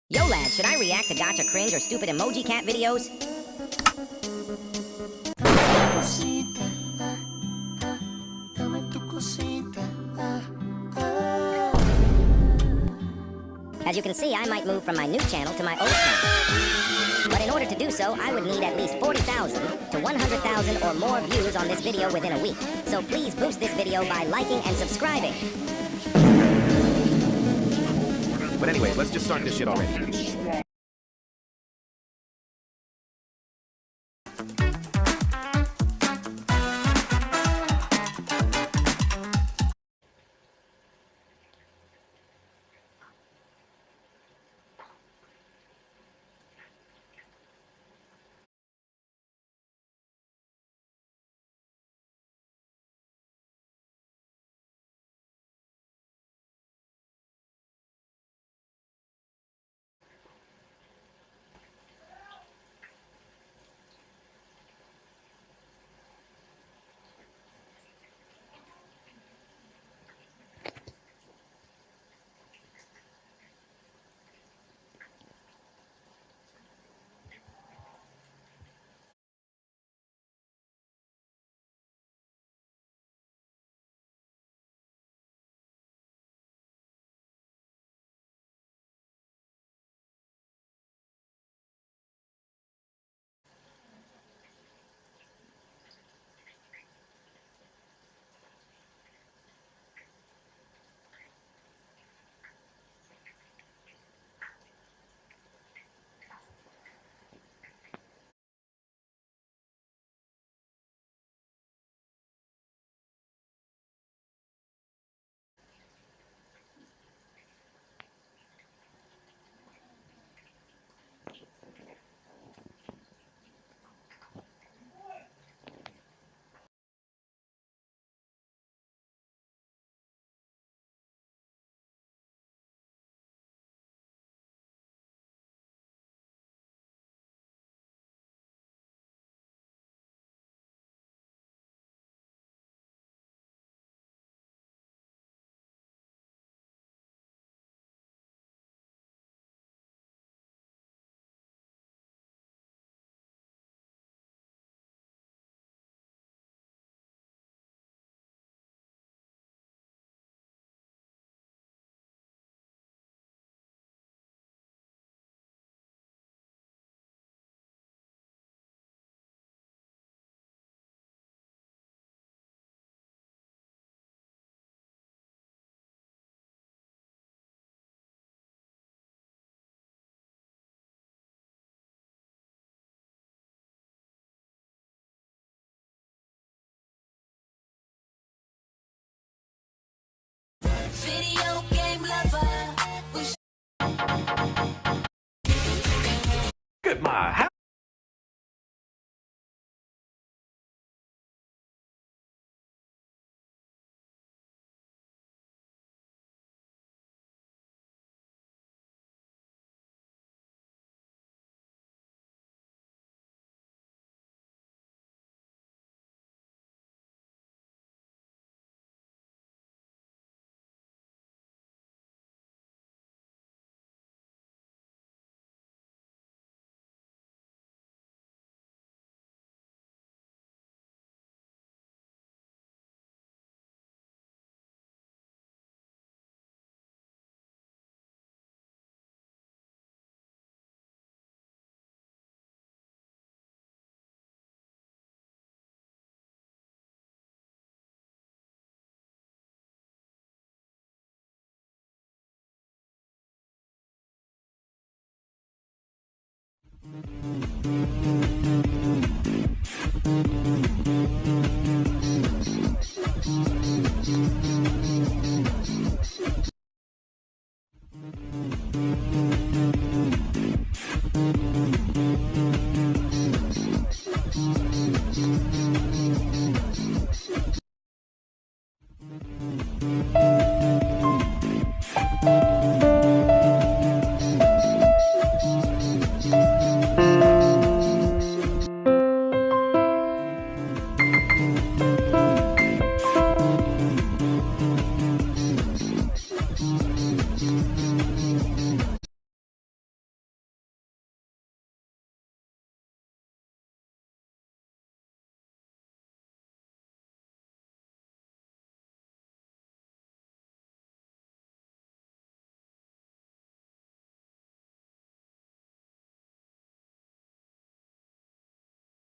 Yo lad, should I react to gotcha cringe or stupid emoji cat videos? As you can see, I might move from my new channel to my old channel. But in order to do so, I would need at least 40,000 to 100,000 or more views on this video within a week. So please boost this video by liking and subscribing. But anyways, let's just start this shit already. Video game lover. Get my